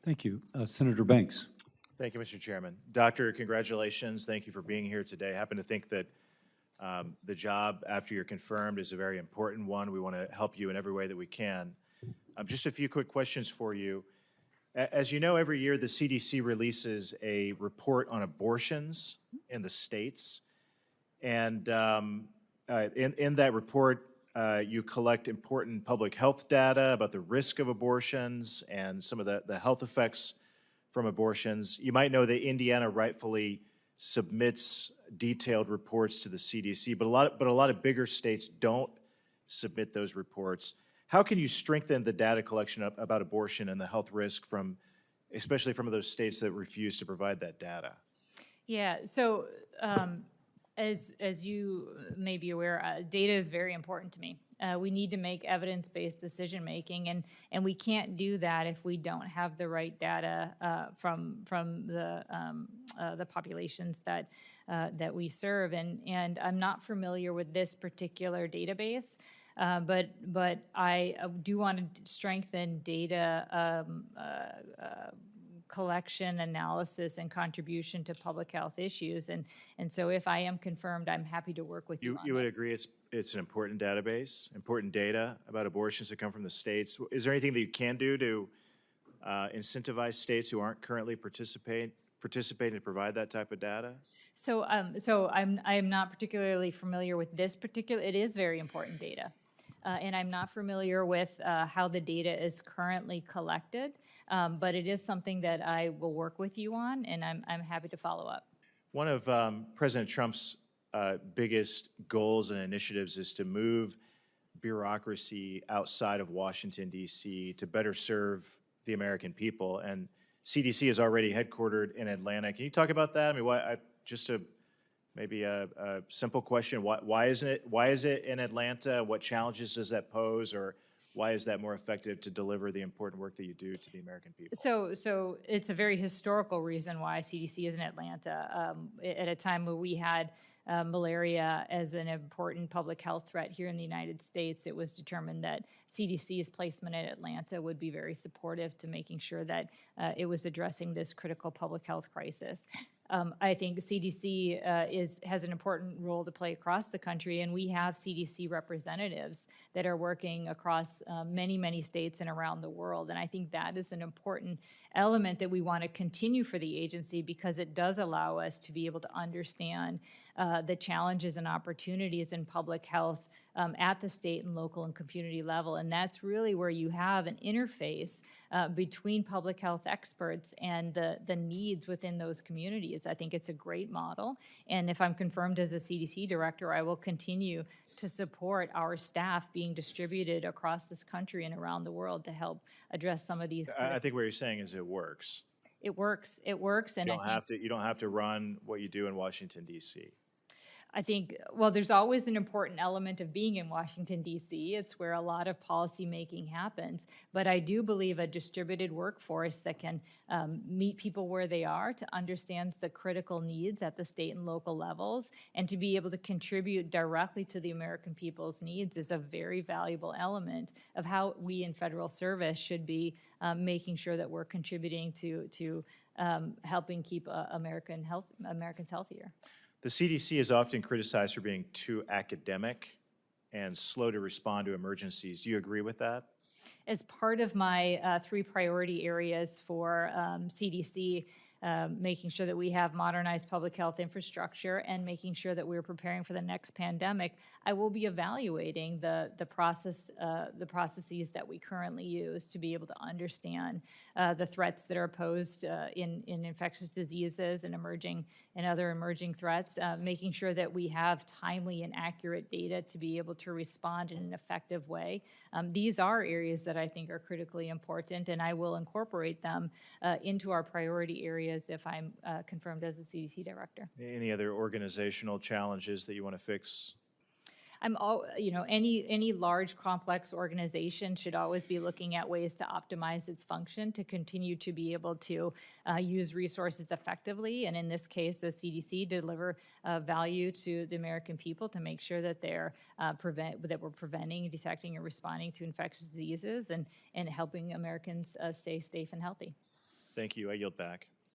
Thank you. Senator Banks. Thank you, Mr. Chairman. Doctor, congratulations. Thank you for being here today. I happen to think that the job after you're confirmed is a very important one. We want to help you in every way that we can. Just a few quick questions for you. As you know, every year the CDC releases a report on abortions in the states. And in that report, you collect important public health data about the risk of abortions and some of the health effects from abortions. You might know that Indiana rightfully submits detailed reports to the CDC, but a lot of bigger states don't submit those reports. How can you strengthen the data collection about abortion and the health risk from, especially from those states that refuse to provide that data? Yeah, so as you may be aware, data is very important to me. We need to make evidence-based decision making, and we can't do that if we don't have the right data from the populations that we serve. And I'm not familiar with this particular database, but I do want to strengthen data collection, analysis, and contribution to public health issues. And so if I am confirmed, I'm happy to work with you on You would this. agree it's an important database, important data about abortions that come from the states. Is there anything that you can do to incentivize states who aren't currently participating to provide that type of data? So I'm not particularly familiar with this particular, it is very important data. And I'm not familiar with how the data is currently collected, but it is something that I will work with you on, and I'm happy to follow up. One of President Trump's biggest goals and initiatives is to move bureaucracy outside of Washington, D.C. to better serve the American people. And CDC is already headquartered in Atlanta. Can you talk about that? I mean, maybe a simple question. Why is it in Atlanta? What challenges does that pose? Or why is that more effective to deliver the important work that you do to the American people? So it's a very historical reason why CDC is in Atlanta. At a time where we had malaria as an important public health threat here in the United States, it was determined that CDC's placement in Atlanta would be very supportive to making sure that it was addressing this critical public health crisis. I think CDC has an important role to play across the country, and we have CDC representatives that are working across many, many states and around the world. And I think that is an important element that we want to continue for the agency, because it does allow us to be able to understand the challenges and opportunities in public health at the state and local and community level. And that's really where you have an interface between public health experts and the needs within those communities. I think it's a great model. And if I'm confirmed as a CDC director, I will continue to support our staff being distributed across this country and around the world to help address some of these. I think what you're saying is it works. It works. It works. And you don't have to run what you do in Washington, D.C. I think, well, there's always an important element of being in Washington, D.C. It's where a lot of policy making happens. But I do believe a distributed workforce that can meet people where they are, to understand the critical needs at the state and local levels, and to be able to contribute directly to the American people's needs is a very valuable element of how we in federal service should be making sure that we're contributing to helping keep Americans healthier. The CDC is often criticized for being too academic and slow to respond to emergencies. Do you agree with that? As part of my 3 priority areas for CDC, making sure that we have modernized public health infrastructure and making sure that we're preparing for the next pandemic, I will be evaluating the processes that we currently use to be able to understand the threats that are posed in infectious diseases and other emerging threats, making sure that we have timely and accurate data to be able to respond in an effective way. These are areas that I think are critically important, and I will incorporate them into our priority areas if I'm confirmed as a CDC director. Any other organizational challenges that you want to fix? Any large, complex organization should always be looking at ways to optimize its function to continue to be able to use resources effectively, and in this case, the CDC deliver value to the American people to make sure that we're preventing, detecting, and responding to infectious diseases and helping Americans stay safe and healthy. Thank you. I yield back.